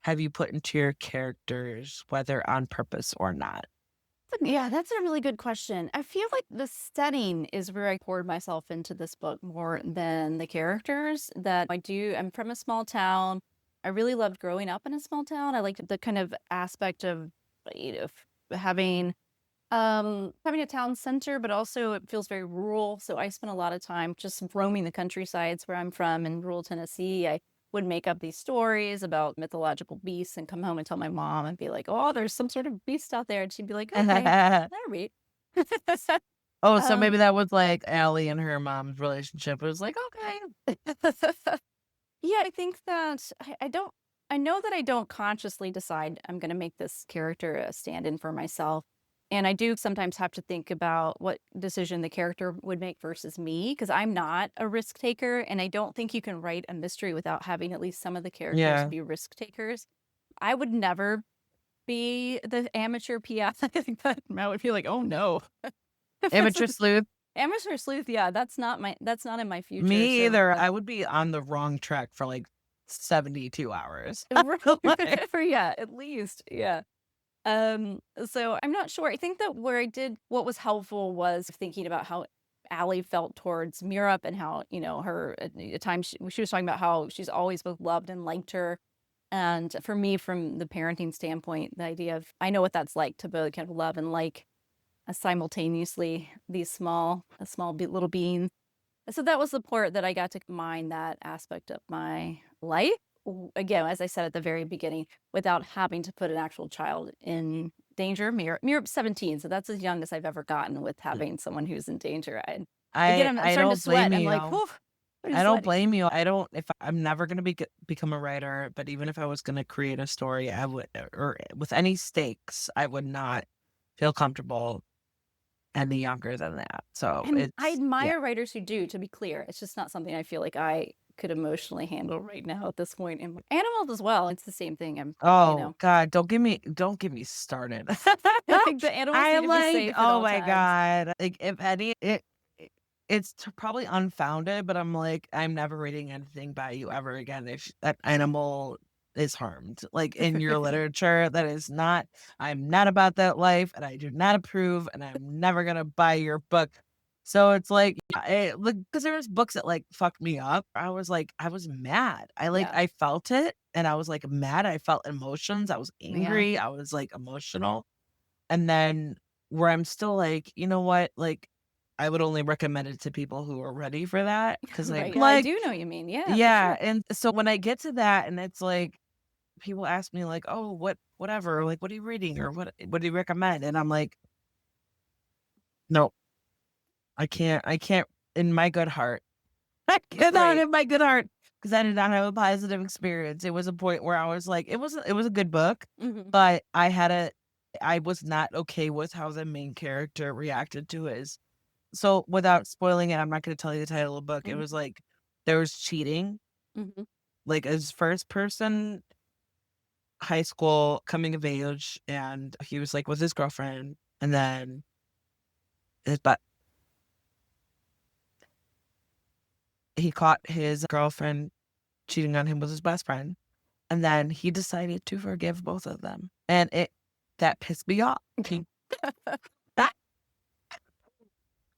have you put into your characters, whether on purpose or not? Yeah, that's a really good question. I feel like the setting is where I poured myself into this book more than the characters that I'm from a small town. I really loved growing up in a small town. I liked the kind of aspect of, having having a town center, but also it feels very rural. So I spent a lot of time just roaming the countrysides where I'm from in rural Tennessee. I would make up these stories about mythological beasts and come home and tell my mom and be like, "Oh, there's some sort of beast out there." And she'd be like, "Okay, all right." Oh, so um, maybe that was, like, Allie and her mom's relationship. It was like, "Okay." yeah, I think that I don't. I know that I don't consciously decide I'm gonna make this character a stand-in for myself, and I do sometimes have to think about what decision the character would make versus me, because 'cause I'm not a risk taker, and I don't think you can write a mystery without having at least some of the characters Yeah. be risk takers. I would never be the amateur PI. I think that Matt would be like, "Oh, no." If this Amateur is sleuth. amateur sleuth, yeah, that's not in my future, Me so, either. I would be on the wrong track for like 72 hours. right, Like, for yeah, at least, yeah. So I'm not sure. I think that where I did what was helpful was thinking about how Allie felt towards Murup and how, her at times she was talking about how she's always both loved and liked her. And for me, from the parenting standpoint, the idea of I know what that's like to both kind of love and like simultaneously these little beings. So that was the part that I got to mine that aspect of my life. Again, as I said at the very beginning, without having to put an actual child in danger. Mirror's 17, so that's as young as I've ever gotten with having someone who's in danger. And again, I'm I starting to don't sweat. blame I'm like, you. whew, I'm I don't sweating. blame you. I don't if I'm never gonna become a writer, but even if I was gonna create a story, I would or with any stakes, I would not feel comfortable any younger than that. So And I it's yeah. admire writers who do, to be clear. It's just not something I feel like I could emotionally handle right now at this point. And animals as well. It's the same thing. Oh god, don't get me started. I think the animals I need to be like, safe at oh all my times. god, like if any it's probably unfounded, but I'm like, I'm never reading anything by you ever again if that animal is harmed. Like in your literature, that is not, I'm not about that life and I do not approve and I'm never gonna buy your book. So it's like, yeah, like, because there's books that like fucked me up. I was like, I was mad. Yeah. I felt it and I was like mad. I felt emotions. I was Yeah. angry. I was like emotional. And then where I'm still like, you know what? Like, I would only recommend it to people who are ready for that. Cause I'm Right. Yeah, I like, do know what you mean. Yeah, for yeah. sure. And so when I get to that and it's like, people ask me like, oh, whatever, like, what are you reading or what do you recommend? And I'm like, no, I can't in my good heart. I cannot Right. in my good heart because I did not have a positive experience. It was a point where I was like, it was a good book, Mhm. but I was not okay with how the main character reacted to his. So without spoiling it, I'm not gonna tell you the title of the book. It was Mhm. like there was cheating, Mhm. like as first person high school coming of age, and he was like with his girlfriend, and then but he caught his girlfriend cheating on him with his best friend, and then he decided to forgive both of them, and it that pissed me off.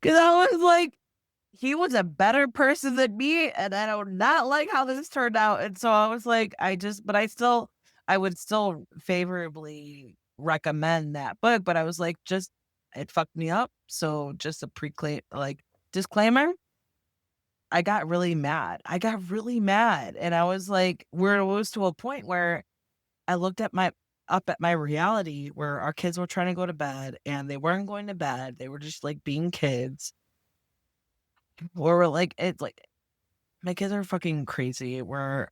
Because I was like, he was a better person than me, and I do not like how this turned out, and so I was like, but I would still favorably recommend that book, but I was like, just it fucked me up, so just a preclaim like, disclaimer, I got really mad. I got really mad, and I was like where it was to a point where I looked at my up at my reality where our kids were trying to go to bed, and they weren't going to bed, they were just, like, being kids, or we're like it's like my kids are fucking crazy where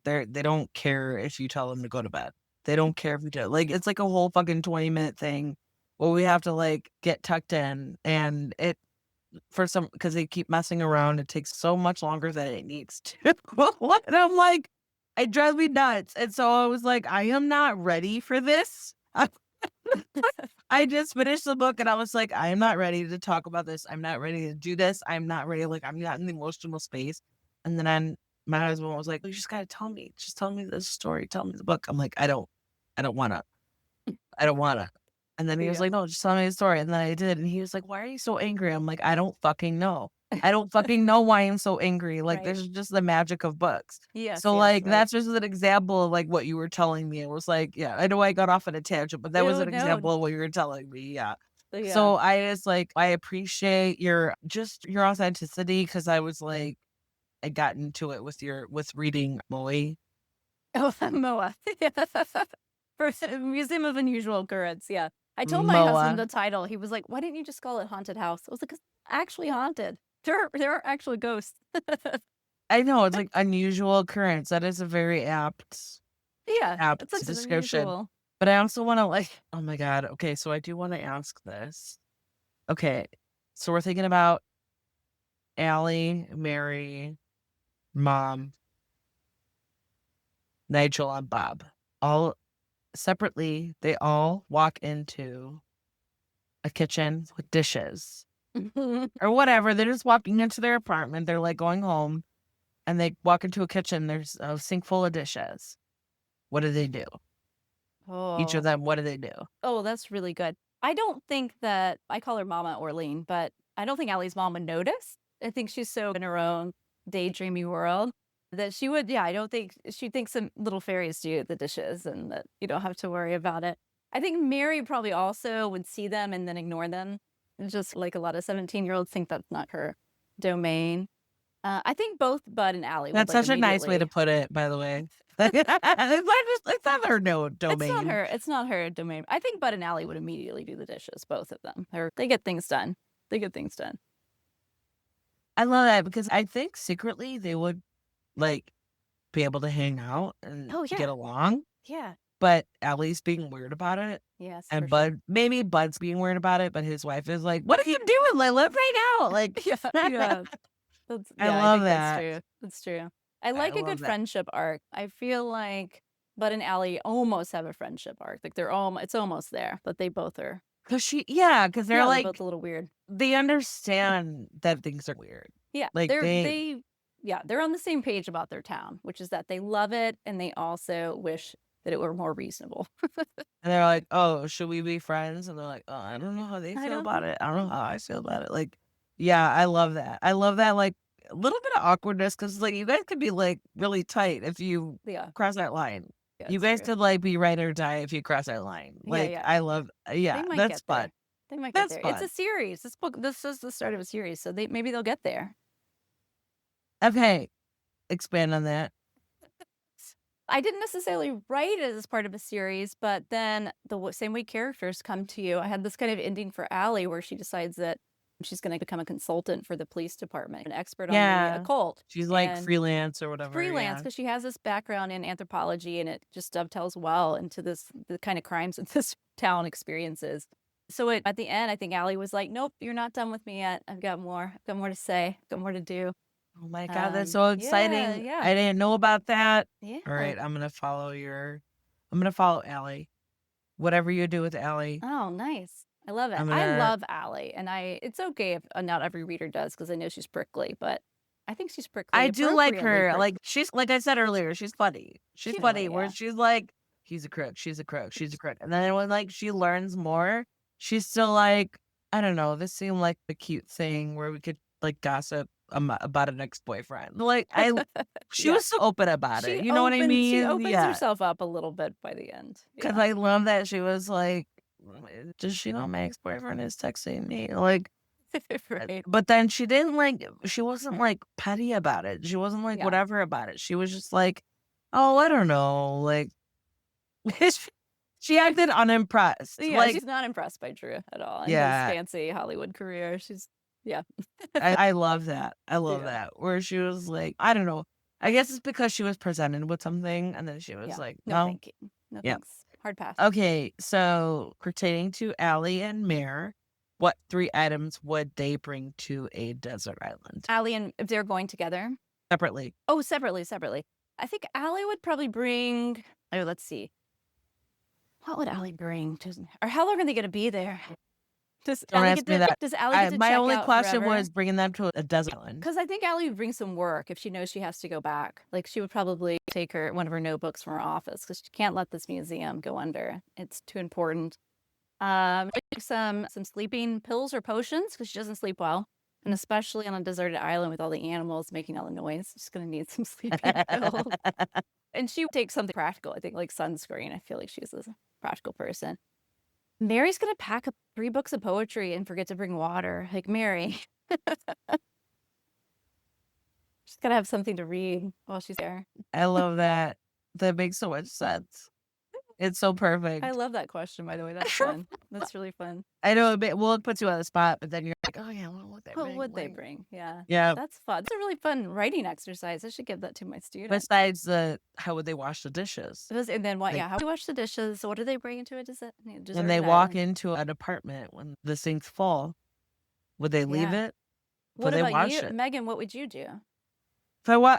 they don't care if you tell them to go to bed. They don't care if you do like, it's like a whole fucking 20-minute thing where we have to, like, get tucked in, and it for some because they keep messing around, it takes so much longer than it needs to. And I'm like, it drives me nuts, and so I was like, "I am not ready for this." I just finished the book and I was like, I am not ready to talk about this. I'm not ready to do this. I'm not ready. Like, I'm not in the emotional space. And then my husband was like, you just got to tell me. Just tell me the story. Tell me the book. I'm like, I don't want to. I don't want to. And then he was Yeah. like, no, just tell me the story. And then I did. And he was like, why are you so angry? I'm like, I don't fucking know. I don't fucking know why I'm so angry. Like, Right. this is just the magic of books. Yes, So, yes, like, right. that's just an example of like what you were telling me. It was like, yeah, I know I got off on a tangent, but that was No, an no. example of what you were telling me. Yeah. Yeah. So I was like, I appreciate your authenticity because I was like, I got into it with reading Moe. Oh, Moa. For Museum of Unusual Occurrence, yeah. I told my husband Moa. the title. He was like, "Why didn't you just call it Haunted House?" I was like, "'Cause it's actually haunted. There are actually ghosts." I know it's like unusual occurrence. That is a very apt. Yeah, apt it's to such an description. unusual. But I also want to like, oh my God. Okay. So I do want to ask this. Okay. So we're thinking about Allie, Mary, Mom, Nigel, and Bob. All separately, they all walk into a kitchen with dishes or whatever. They're just walking into their apartment. They're like going home and they walk into a kitchen. There's a sink full of dishes. What do they do? Each of Oh. them, what do they do? Oh, that's really good. I don't think that I call her Mama Orlean, but I don't think Allie's mom would notice. I think she's so in her own daydreamy world that she would, yeah, I don't think she thinks some little fairies do the dishes and that you don't have to worry about it. I think Mary probably also would see them and then ignore them. Just like a lot of 17-year-olds think that's not her domain. I think both Bud and Allie would That's like such a nice way to immediately. put it, by the way. It's not their no domain. It's not her domain. I think Bud and Allie would immediately do the dishes, both of them. They get things done. They get things done. I love that because I think secretly they would like be able to hang out and Oh, get yeah. along, Yeah. but Ellie's being weird about it. Yes, for And sure. Maybe Bud's being weird about it, but his wife is like, "What are you doing? Like, let's hang out." Like, Yeah, yeah. I I love think that's that. true. That's true. I I like a love good that. friendship arc. I feel like Bud and Allie almost have a friendship arc. Like it's almost there, but they both are. Because they're Yeah, they're like, both a little weird. they understand that things are weird. Yeah, Like, they're on the same page about their town, which is that they love it and they also wish that it were more reasonable. and they're like, "Oh, should we be friends?" And they're like, "Oh, I don't know how they I feel don't about know. it. I don't know how I feel about it." Like, yeah, I love that. I love that, like, a little bit of awkwardness because, like, you guys could be, like, really tight if you Yeah, cross that line. yeah, You it's guys true. could, like, be ride or die if you cross that line. Yeah, Like, yeah. I love They yeah, might that's get fun. there. They might get That's there. It's a fun. series. This is the start of a series, so maybe they'll get there. Okay, expand on that. I didn't necessarily write it as part of a series, but then same way characters come to you. I had this kind of ending for Allie where she decides that she's going to become a consultant for the police department, an expert on the Yeah. occult, She's, like, and freelance or whatever, freelance yeah. because she has this background in anthropology and it just dovetails well into the kind of crimes that this town experiences. So at the end, I think Allie was like, "Nope, you're not done with me yet. I've got more. I've got more to say. I've got more to do." Oh my god, that's so Yeah, exciting. yeah, I didn't know about that. yeah. Alright, I'm gonna follow Allie. Whatever you do with Allie, Oh, nice. I love it. I'm I gonna love Allie, and it's okay if not every reader does because I know she's prickly, but I think she's prickly I do like appropriately her. prickly. Like, she's like I said earlier, she's funny. She's She's funny funny, where yeah. she's like, "He's a crook, she's a crook, she's a crook." And then when, like, she learns more, she's still like, I don't know, this seemed like a cute thing where we could, like, gossip about an ex-boyfriend. Like, she Yeah. was so open about it, you know what I She mean? opens Yeah. herself up a little bit by the end. 'Cause Yeah. I love that she was like, "Does she know my ex-boyfriend is texting me?" Like, Right. but then she wasn't, like, petty about it. She wasn't, like, Yeah. whatever about it. She was just like, "Oh, I don't know," like, she acted unimpressed. Yeah, Like, she's not impressed by Drew at all and his yeah, fancy Hollywood career. She's yeah. I love that. I love Yeah. that, where she was like, I don't know. I guess it's because she was presented with something, and then she was Yeah. like, No, "No." thank you. No, Yeah. thanks. Hard pass. Okay, so pertaining to Allie and Mare, what 3 items would they bring to a desert island? Allie and if they're going together. Separately. Oh, separately. I think Allie would probably bring oh, let's see. What would Allie bring to or how long are they gonna be there? Don't ask me that. Does Allie get to My check only out question forever? was bringing them to a desert island. Because I think Allie would bring some work if she knows she has to go back. Like, she would probably take one of her notebooks from her office because she can't let this museum go under. It's too important. Some sleeping pills or potions because she doesn't sleep well. And especially on a deserted island with all the animals making all the noise, she's gonna need some sleeping pills. And she would take something practical, I think, like sunscreen. I feel like she's a practical person. Mary's gonna pack up 3 books of poetry and forget to bring water. Like, Mary, she's gotta have something to read while she's there. I love that. That makes so much sense. It's so I perfect. love that question, by the way. That's fun. That's really fun. I know it puts you on the spot, but then you're like, oh yeah, what would they What bring? would they Like, bring? Yeah. yeah. That's fun. It's a really fun writing exercise. I should give that to my students. Besides how would they wash the dishes? And then what? Like, Yeah. How do you wash the dishes? What do they bring into a when dessert they walk island? into an apartment when the sink's full, would they leave Yeah. it? Would What they about wash you, it? Megan? What would you do? If I wa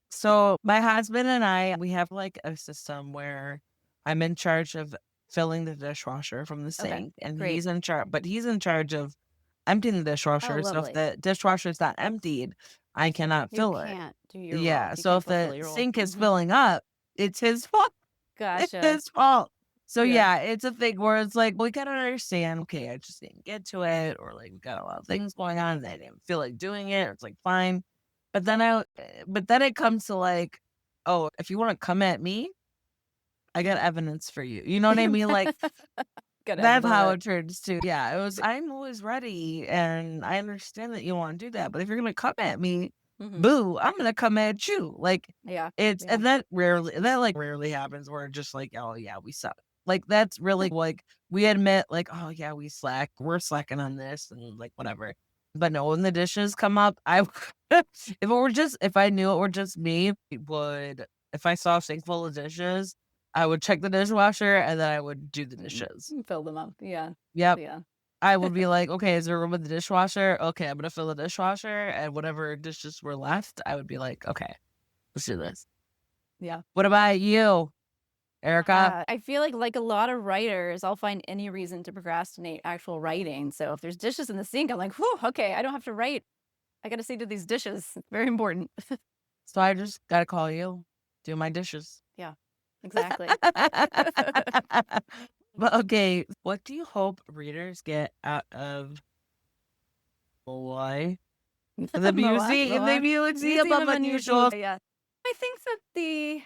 So my husband and I, we have like a system where I'm in charge of filling the dishwasher from the Okay. sink, and Great. he's in charge of emptying the Oh, dishwasher. So if lovely. the dishwasher is not emptied, I cannot You fill it. can't do your role. Yeah. You So can't if the fulfill your role. sink is filling up, it's his fault. It's Gotcha. his fault. So Yeah. yeah, it's a thing where it's like we gotta understand. Okay, I just didn't get to it, or like we got a lot of things going on, and I didn't feel like doing it. It's like fine, but then it comes to like, oh, if you want to come at me, I got evidence for you. You know what I mean? Like Good that's how evidence. it turns to. Yeah, it was. I'm always ready, and I understand that you want to do that, but if you're gonna come at me, Hmm. boo, I'm gonna come at you. Like Yeah. it's Yeah. and that like rarely happens where just like, oh yeah, we suck. Like that's really like we admit like, oh yeah, we're slacking on this and like whatever. But no, when the dishes come up, if I knew it were just me, if I saw a sink full of dishes, I would check the dishwasher and then I would do the dishes. Fill them up. Yeah. Yep. Yeah. I would be like, okay, is there room in the dishwasher? Okay, I'm gonna fill the dishwasher, and whatever dishes were left, I would be like, okay, let's do this. Yeah. What about you, Erica? I feel like a lot of writers, I'll find any reason to procrastinate actual writing. So if there's dishes in the sink, I'm like, whew, okay, I don't have to write. I got to see to these dishes. It's very important. So I just gotta call you, do my dishes. Yeah, exactly. But okay, what do you hope readers get out of Hawaii? The Moa, Museum Museum of of Unusual. Unusual. Yeah. I think that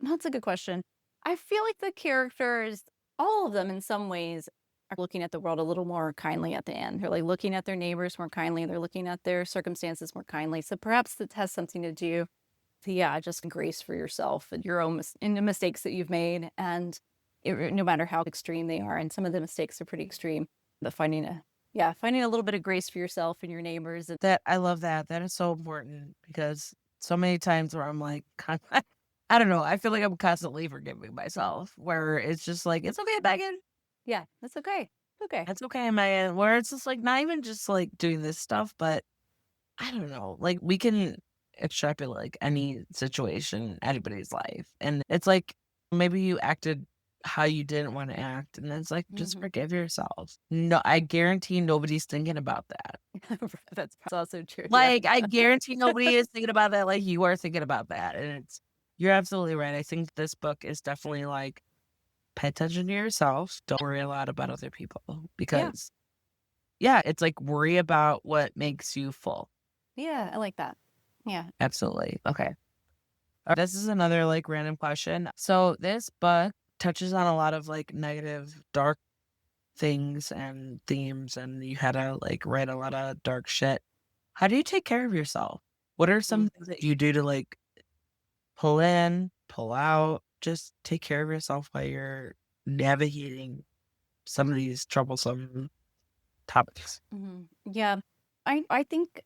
that's a good question. I feel like the characters, all of them in some ways, are looking at the world a little more kindly at the end. They're like looking at their neighbors more kindly. They're looking at their circumstances more kindly. So perhaps that has something to do with, yeah, just grace for yourself and your own and the mistakes that you've made. And no matter how extreme they are, and some of the mistakes are pretty extreme, but finding a little bit of grace for yourself and your neighbors. And That I love that. That is so important because so many times where I'm like, I don't know. I feel like I'm constantly forgiving myself. Where it's just like, it's okay, Megan. yeah, that's okay. Okay. It's okay, Megan. Where it's just like not even just like doing this stuff, but I don't know. Like we can extrapolate like any situation, anybody's life, and it's like maybe you acted how you didn't want to act, and it's like just Mhm. forgive yourself. No, I guarantee nobody's thinking about that. That's also true. Yeah. Like, I guarantee nobody is thinking about that like you are thinking about that, and you're absolutely right. I think this book is definitely like, pay attention to yourself. Don't worry a lot about other people Yeah. because, yeah, it's like worry about what makes you full. Yeah, I like that. Yeah. Absolutely. Okay. This is another like random question. So this book touches on a lot of like negative, dark things and themes, and you had to like write a lot of dark shit. How do you take care of yourself? What are some Mm. things that you do to like pull in, pull out, just take care of yourself while you're navigating some of these troublesome topics? Mhm. Yeah. I think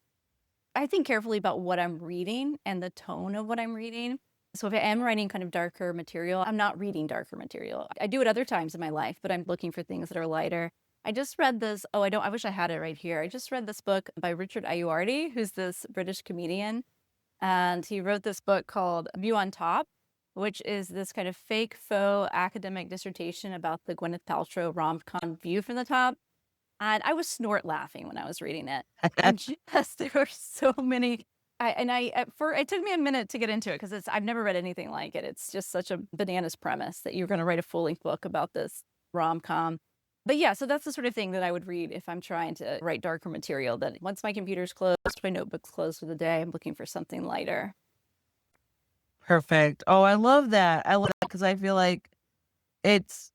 carefully about what I'm reading and the tone of what I'm reading. So if I am writing kind of darker material, I'm not reading darker material. I do it other times in my life, but I'm looking for things that are lighter. I just read this. Oh, I wish I had it right here. I just read this book by Richard Ayoade, who's this British comedian. And he wrote this book called View on Top, which is this kind of fake faux academic dissertation about the Gwyneth Paltrow rom-com View from the Top. And I was snort laughing when I was reading it. And just there were so many. It took me a minute to get into it because I've never read anything like it. It's just such a bananas premise that you're going to write a full-length book about this rom-com. But yeah, so that's the sort of thing that I would read if I'm trying to write darker material. That once my computer's closed, my notebook's closed for the day, I'm looking for something lighter. Perfect. Oh, I love that. I love that because I feel like it's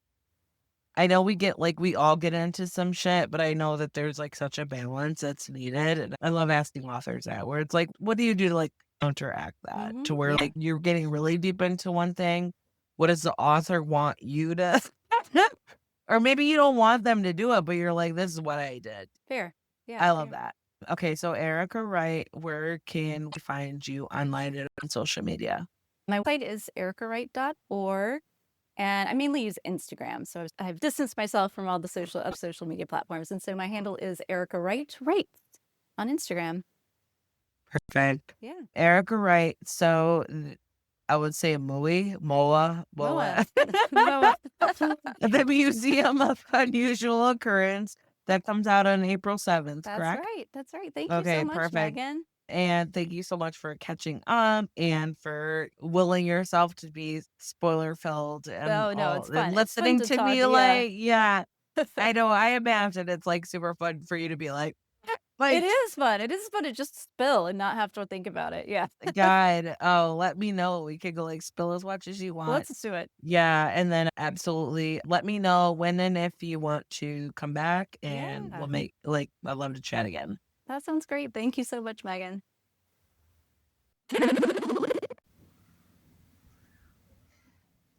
I know we all get into some shit, but I know that there's like such a balance that's needed. And I love asking authors that where it's like, what do you do to like counteract that to where Yeah. like you're getting really deep into one thing, what does the author want you to or maybe you don't want them to do it, but you're like, this is what I did. Fair. Yeah, I love fair. that. Okay, so Erica Wright, where can we find you online and on social media? My website is ericawright.org, and I mainly use Instagram. So I've distanced myself from all the social media platforms. And so my handle is Erica Wright on Instagram. Perfect. Yeah. Erica Wright. So I would say Moa. Moa. The Museum of Unusual Occurrence that comes out on April 7th, That's correct? right. That's right. Thank you so Okay, much, perfect. Megan. And thank you so much for catching up and for willing yourself to be spoiler filled and Oh, no, all it's and fun. It's fun listening to to talk. me Yeah. like, yeah. I know. I imagine it's like super fun for you to be like, It like, is fun. It is fun to just spill and not have to think about it. Yeah. God, oh, let me know. We could go like spill as much as you want. Let's do it. Yeah. And then absolutely let me know when and if you want to come back and Yeah. we'll make like, I'd love to chat again. That sounds great. Thank you so much, Megan.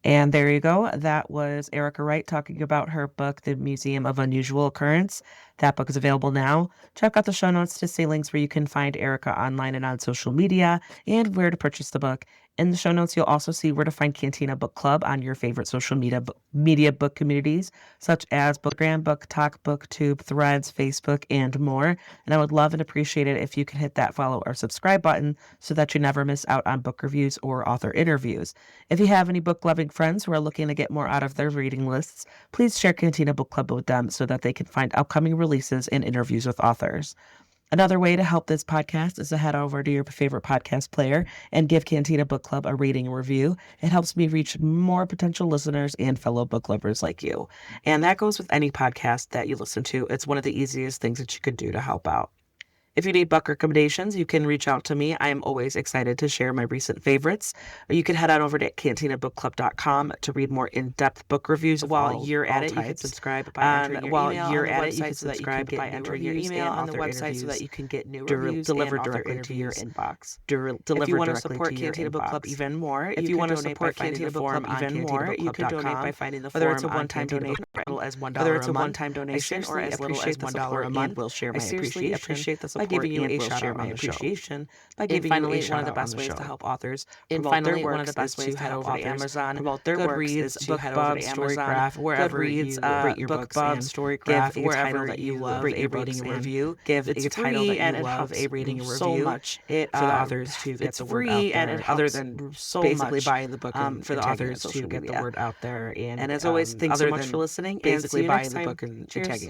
And there you go. That was Erica Wright talking about her book, The Museum of Unusual Occurrence. That book is available now. Check out the show notes to see links where you can find Erica online and on social media and where to purchase the book. In the show notes, you'll also see where to find Cantina Book Club on your favorite social media book communities, such as Bookgram, Book Talk, BookTube, Threads, Facebook, and more. And I would love and appreciate it if you could hit that follow or subscribe button so that you never miss out on book reviews or author interviews. If you have any book-loving friends who are looking to get more out of their reading lists, please share Cantina Book Club with them so that they can find upcoming releases and interviews with authors. Another way to help this podcast is to head over to your favorite podcast player and give Cantina Book Club a rating and review. It helps me reach more potential listeners and fellow book lovers like you. And that goes with any podcast that you listen to. It's one of the easiest things that you could do to help out. If you need book recommendations, you can reach out to me. I am always excited to share my recent favorites. Or you can head on over to cantinabookclub.com to read more in-depth book reviews. While you're at it, you can subscribe by entering your email on the website so that you can get new reviews and author interviews so that you can get new reviews delivered directly to your inbox. If you want to support Cantina Book Club even more, if you want to support Cantina Book Club even more, you can donate by finding the form whether it's a one-time donation or as $1 a month. I seriously appreciate $1 a month. Will share my appreciate the support by giving you a shout out on the show. By giving you a shout out on the show. One of the best ways to help authors promote their works is to head over to Amazon, promote their Goodreads, BookBub, Storycraft, wherever you rate your books, and Storycraft, wherever that you love, rate your rating and review. Give a title that you love, a rating and review so much for the authors to get the word out there. Other than basically buying the book for the authors to get the word out there. And as always, thanks so much for listening. Basically buying the book and tagging